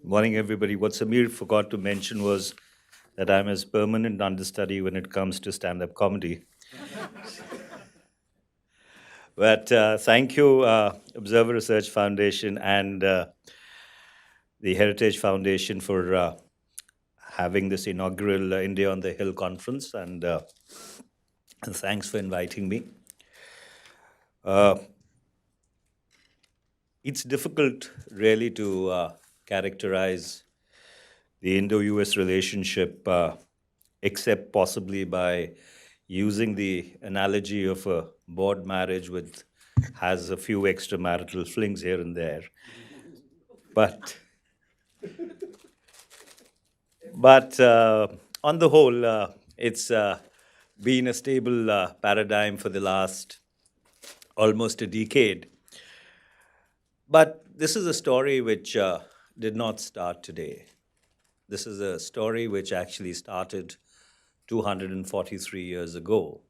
Morning, everybody. What Samir forgot to mention was that I'm his permanent understudy when it comes to stand up comedy. But thank you, Observer Research Foundation and the Heritage Foundation for having this inaugural India on the Hill conference. And thanks for inviting me. Uh, it's difficult, really, to characterize the Indo-US relationship, except possibly by using the analogy of a board marriage with has a few extramarital flings here and there. But but on the whole, it's been a stable paradigm for the last almost a decade. But this is a story which did not start today. This is a story which actually started 243 years ago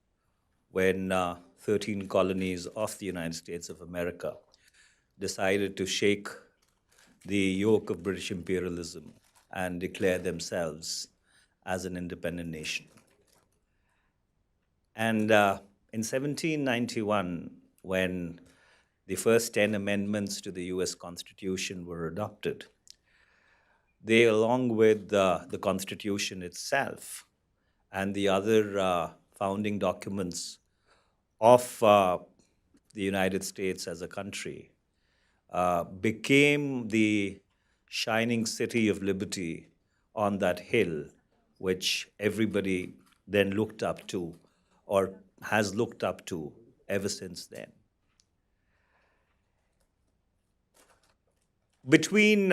when 13 colonies of the United States of America decided to shake the yoke of British imperialism and declare themselves as an independent nation. And in 1791, when the first 10 amendments to the US Constitution were adopted, they, along with the Constitution itself and the other founding documents of the United States as a country, became the shining city of liberty on that hill, which everybody then looked up to or has looked up to ever since then. Between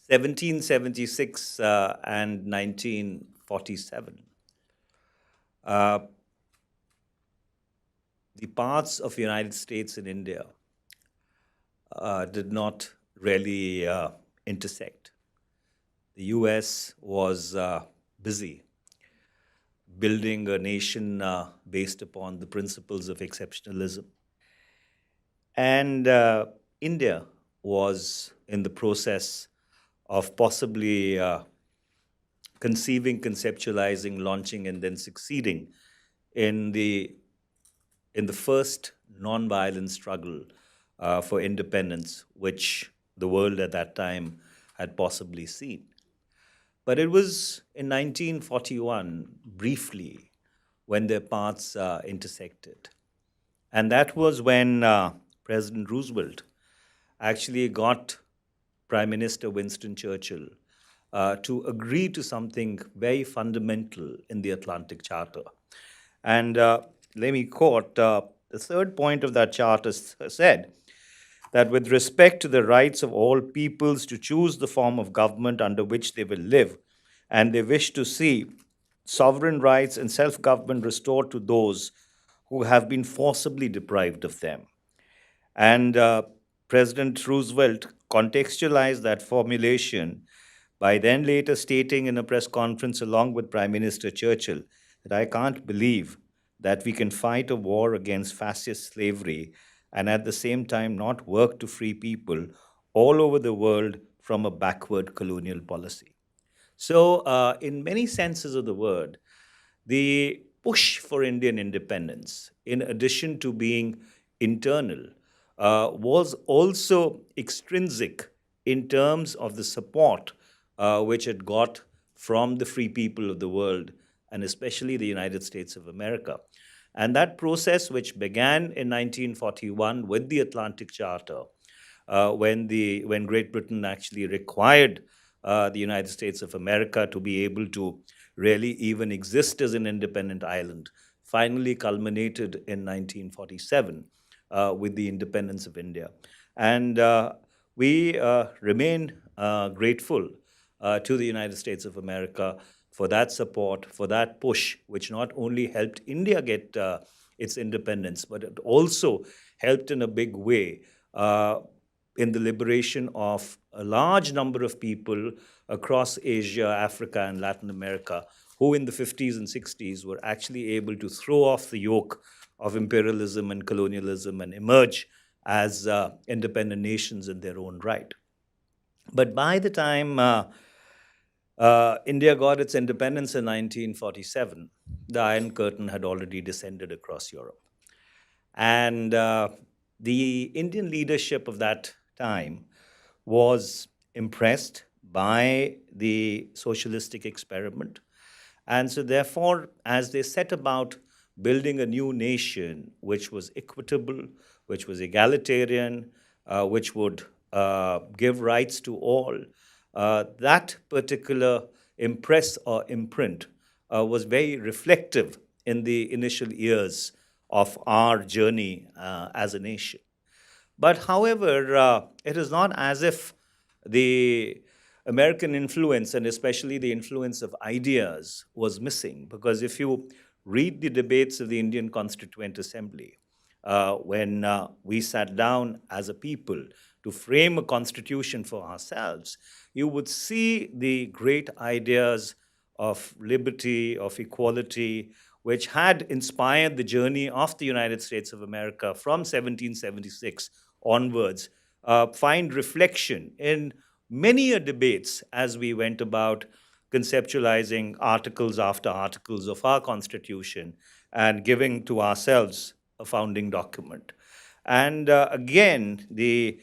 1776 and 1947, uh, the paths of United States and India did not really intersect. The US was busy building a nation based upon the principles of exceptionalism. And India was in the process of possibly conceiving, conceptualizing, launching, and then succeeding in the first nonviolent struggle for independence, which the world at that time had possibly seen. But it was in 1941, briefly, when their paths intersected. And that was when President Roosevelt actually got Prime Minister Winston Churchill to agree to something very fundamental in the Atlantic Charter. And let me quote the third point of that charter said that with respect to the rights of all peoples to choose the form of government under which they will live, and they wish to see sovereign rights and self government restored to those who have been forcibly deprived of them. And President Roosevelt contextualized that formulation by then later stating in a press conference along with Prime Minister Churchill that I can't believe that we can fight a war against fascist slavery and at the same time not work to free people all over the world from a backward colonial policy. So, in many senses of the word, the push for Indian independence, in addition to being internal, was also extrinsic in terms of the support which it got from the free people of the world, and especially the United States of America. And that process, which began in 1941 with the Atlantic Charter, when Great Britain actually required the United States of America to be able to really even exist as an independent island, finally culminated in 1947 with the independence of India. And we remain grateful to the United States of America for that support, for that push, which not only helped India get its independence, but it also helped in a big way in the liberation of a large number of people across Asia, Africa, and Latin America who in the 50s and 60s were actually able to throw off the yoke of imperialism and colonialism and emerge as independent nations in their own right. But by the time India got its independence in 1947, the Iron Curtain had already descended across Europe. And the Indian leadership of that time was impressed by the socialistic experiment. And so, therefore, as they set about building a new nation which was equitable, which was egalitarian, which would give rights to all, that particular impress or imprint was very reflective in the initial years of our journey as a nation. But however, it is not as if the American influence, and especially the influence of ideas, was missing. Because if you read the debates of the Indian Constituent Assembly, when we sat down as a people to frame a constitution for ourselves, you would see the great ideas of liberty, of equality, which had inspired the journey of the United States of America from 1776 onwards, find reflection in many a debates as we went about conceptualizing articles after articles of our Constitution and giving to ourselves a founding document. And again, the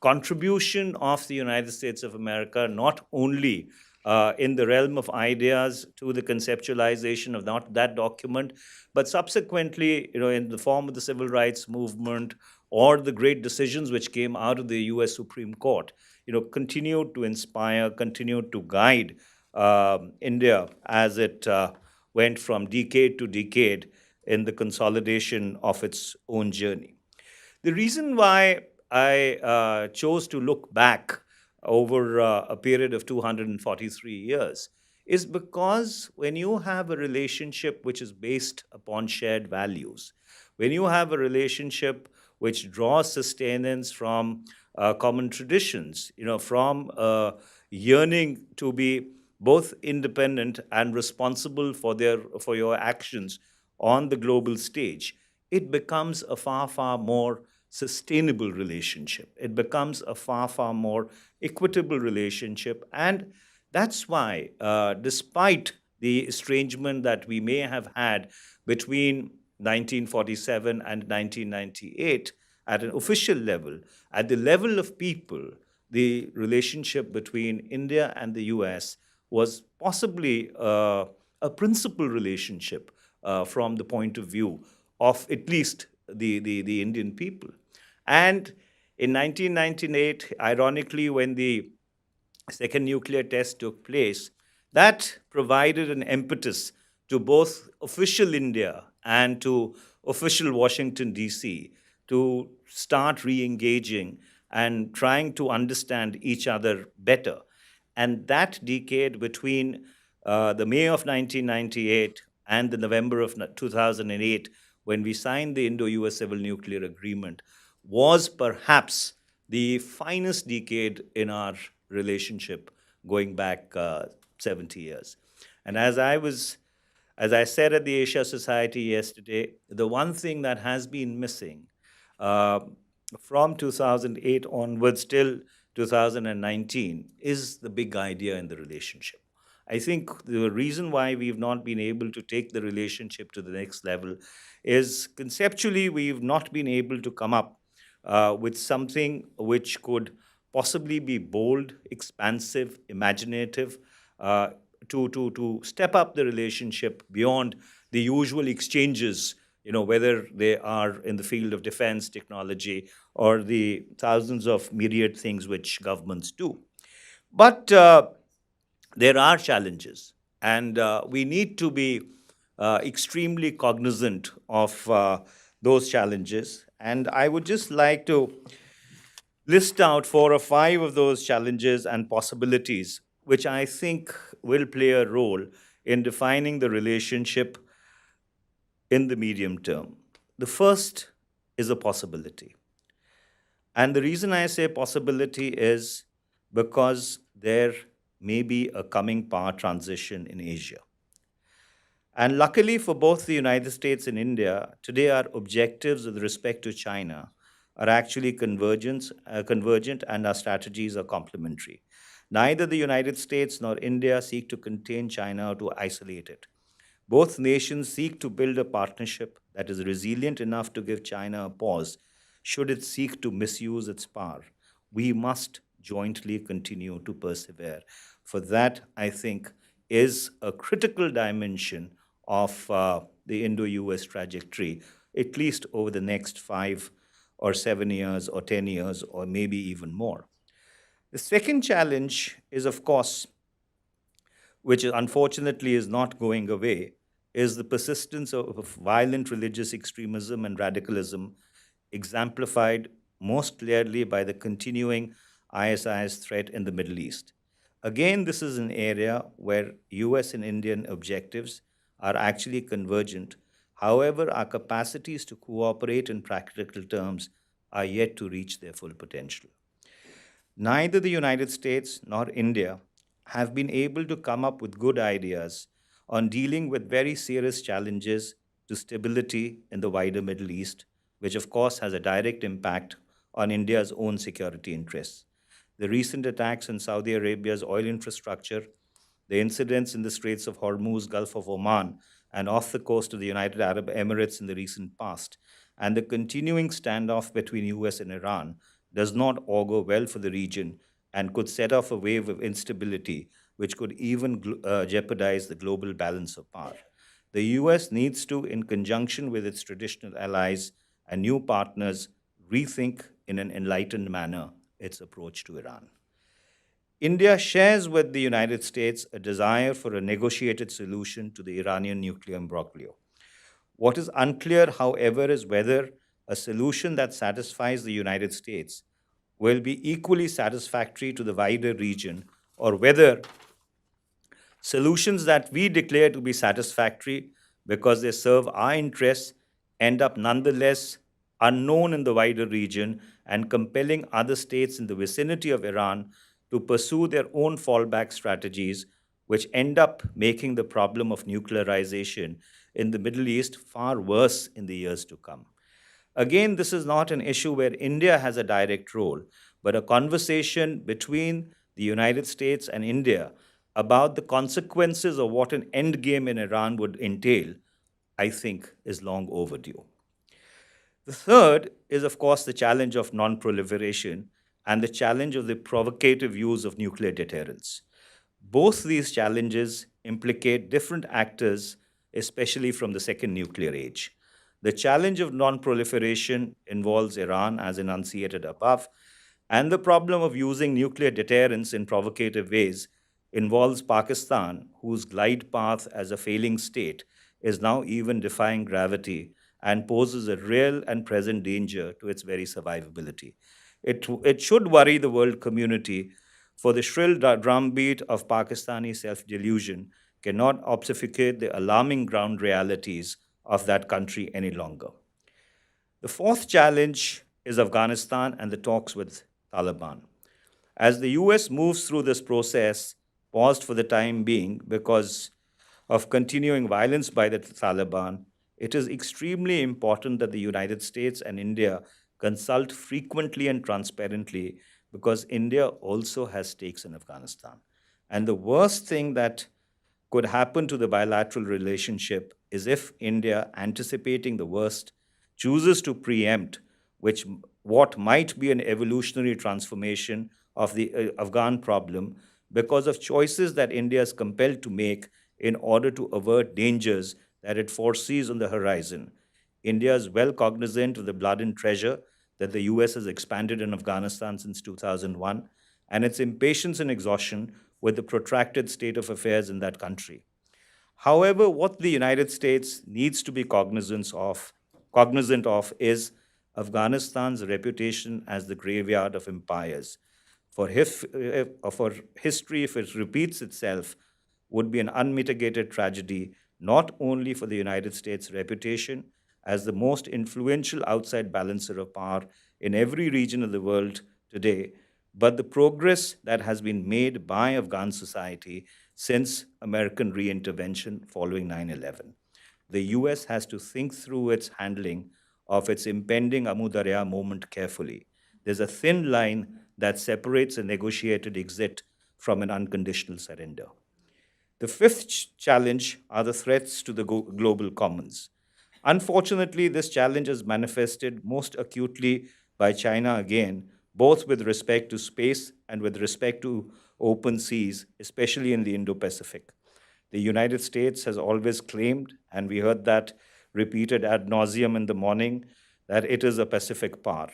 contribution of the United States of America, not only in the realm of ideas to the conceptualization of not that document, but subsequently, in the form of the civil rights movement or the great decisions which came out of the U.S. Supreme Court, continued to inspire, continued to guide India as it went from decade to decade in the consolidation of its own journey. The reason why I chose to look back over a period of 243 years is because when you have a relationship which is based upon shared values, when you have a relationship which draws sustenance from common traditions, from yearning to be both independent and responsible for your actions on the global stage, it becomes a far, far more sustainable relationship. It becomes a far, far more equitable relationship. And that's why, despite the estrangement that we may have had between 1947 and 1998 at an official level, at the level of people, the relationship between India and the US was possibly a principal relationship from the point of view of at least the Indian people. And in 1998, ironically, when the second nuclear test took place, that provided an impetus to both official India and to official Washington, D.C., to start re engaging and trying to understand each other better. And that decade between the May of 1998 and the November of 2008, when we signed the Indo-US Civil Nuclear Agreement, was perhaps the finest decade in our relationship going back 70 years. And as I said at the Asia Society yesterday, the one thing that has been missing uh, from 2008 onwards till 2019 is the big idea in the relationship. I think the reason why we've not been able to take the relationship to the next level is conceptually we've not been able to come up with something which could possibly be bold, expansive, imaginative, uh, to step up the relationship beyond the usual exchanges, whether they are in the field of defense technology or the thousands of myriad things which governments do. But there are challenges, and we need to be extremely cognizant of those challenges. And I would just like to list out four or five of those challenges and possibilities, which I think will play a role in defining the relationship in the medium term. The first is a possibility. And the reason I say possibility is because there may be a coming power transition in Asia. And luckily for both the United States and India, today our objectives with respect to China are actually convergent and our strategies are complementary. Neither the United States nor India seek to contain China or to isolate it. Both nations seek to build a partnership that is resilient enough to give China a pause should it seek to misuse its power. We must jointly continue to persevere. For that, I think, is a critical dimension of the Indo US trajectory, at least over the next 5 or 7 years or 10 years, or maybe even more. The second challenge is, of course, which unfortunately is not going away, is the persistence of violent religious extremism and radicalism, exemplified most clearly by the continuing ISIS threat in the Middle East. Again, this is an area where US and Indian objectives are actually convergent. However, our capacities to cooperate in practical terms are yet to reach their full potential. Neither the United States nor India have been able to come up with good ideas on dealing with very serious challenges to stability in the wider Middle East, which of course has a direct impact on India's own security interests. The recent attacks on Saudi Arabia's oil infrastructure, the incidents in the Straits of Hormuz, Gulf of Oman, and off the coast of the United Arab Emirates in the recent past, and the continuing standoff between US and Iran does not augur well for the region and could set off a wave of instability which could even jeopardize the global balance of power. The US needs to, in conjunction with its traditional allies and new partners, rethink in an enlightened manner its approach to Iran. India shares with the United States a desire for a negotiated solution to the Iranian nuclear imbroglio. What is unclear, however, is whether a solution that satisfies the United States will be equally satisfactory to the wider region, or whether solutions that we declare to be satisfactory because they serve our interests end up nonetheless unknown in the wider region and compelling other states in the vicinity of Iran to pursue their own fallback strategies, which end up making the problem of nuclearization in the Middle East far worse in the years to come. Again, this is not an issue where India has a direct role, but a conversation between the United States and India about the consequences of what an end game in Iran would entail, I think, is long overdue. The third is, of course, the challenge of non-proliferation and the challenge of the provocative use of nuclear deterrence. Both these challenges implicate different actors, especially from the second nuclear age. The challenge of non-proliferation involves Iran, as enunciated above, and the problem of using nuclear deterrence in provocative ways involves Pakistan, whose glide path as a failing state is now even defying gravity and poses a real and present danger to its very survivability. It should worry the world community, for the shrill drumbeat of Pakistani self delusion cannot obfuscate the alarming ground realities of that country any longer. The fourth challenge is Afghanistan and the talks with Taliban. As the US moves through this process, paused for the time being because of continuing violence by the Taliban, it is extremely important that the United States and India consult frequently and transparently because India also has stakes in Afghanistan. And the worst thing that could happen to the bilateral relationship is if India, anticipating the worst, chooses to preempt which what might be an evolutionary transformation of the Afghan problem because of choices that India is compelled to make in order to avert dangers that it foresees on the horizon. India is well cognizant of the blood and treasure that the US has expanded in Afghanistan since 2001 and its impatience and exhaustion with the protracted state of affairs in that country. However, what the United States needs to be cognizant of is Afghanistan's reputation as the graveyard of empires. For history, if it repeats itself, would be an unmitigated tragedy, not only for the United States' reputation as the most influential outside balancer of power in every region of the world today, but the progress that has been made by Afghan society since American reintervention following 9/11. The US has to think through its handling of its impending Amu Darya moment carefully. There's a thin line that separates a negotiated exit from an unconditional surrender. The fifth challenge are the threats to the global commons. Unfortunately, this challenge is manifested most acutely by China again, both with respect to space and with respect to open seas, especially in the Indo Pacific. The United States has always claimed, and we heard that repeated ad nauseum in the morning, that it is a Pacific power.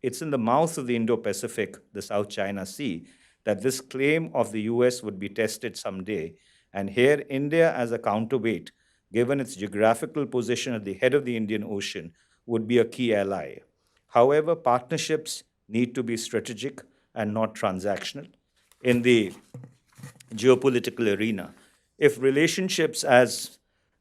It's in the mouth of the Indo Pacific, the South China Sea, that this claim of the US would be tested someday. And here, India, as a counterweight, given its geographical position at the head of the Indian Ocean, would be a key ally. However, partnerships need to be strategic and not transactional. In the geopolitical arena. If relationships, as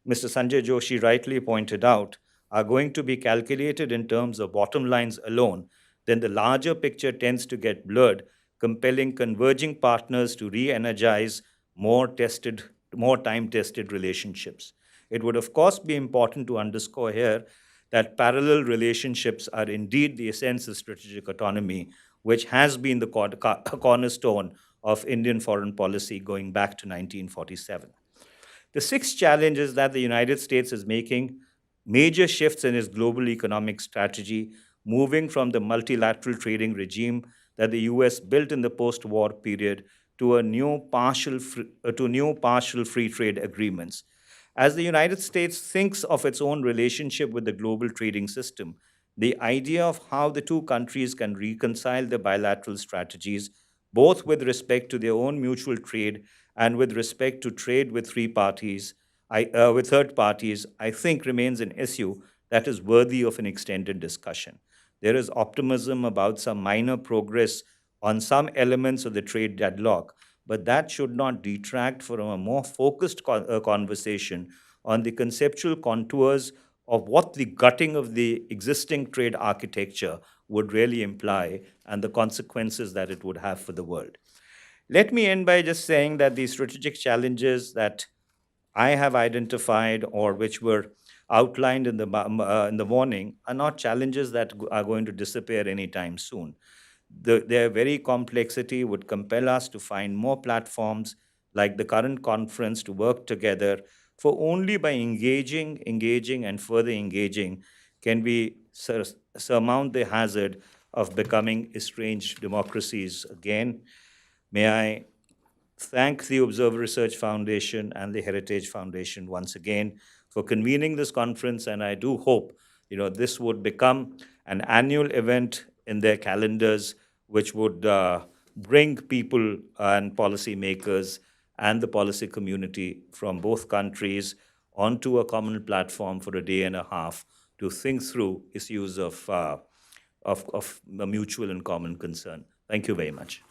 Mr. Sanjay Joshi rightly pointed out, are going to be calculated in terms of bottom lines alone, then the larger picture tends to get blurred, compelling converging partners to re energize more time tested relationships. It would, of course, be important to underscore here that parallel relationships are indeed the essence of strategic autonomy, which has been the cornerstone of Indian foreign policy going back to 1947. The sixth challenge is that the United States is making major shifts in its global economic strategy, moving from the multilateral trading regime that the US built in the post war period to new partial free trade agreements. As the United States thinks of its own relationship with the global trading system, the idea of how the two countries can reconcile their bilateral strategies, both with respect to their own mutual trade and with respect to trade with with third parties, I think remains an issue that is worthy of an extended discussion. There is optimism about some minor progress on some elements of the trade deadlock, but that should not detract from a more focused conversation on the conceptual contours of what the gutting of the existing trade architecture would really imply and the consequences that it would have for the world. Let me end by just saying that the strategic challenges that I have identified or which were outlined in the morning are not challenges that are going to disappear anytime soon. Their very complexity would compel us to find more platforms like the current conference to work together, for only by engaging, and further engaging can we surmount the hazard of becoming estranged democracies again. May I thank the Observer Research Foundation and the Heritage Foundation once again for convening this conference, and I do hope this would become an annual event in their calendars, which would bring people and policymakers and the policy community from both countries onto a common platform for a day and a half to think through issues of mutual and common concern. Thank you very much.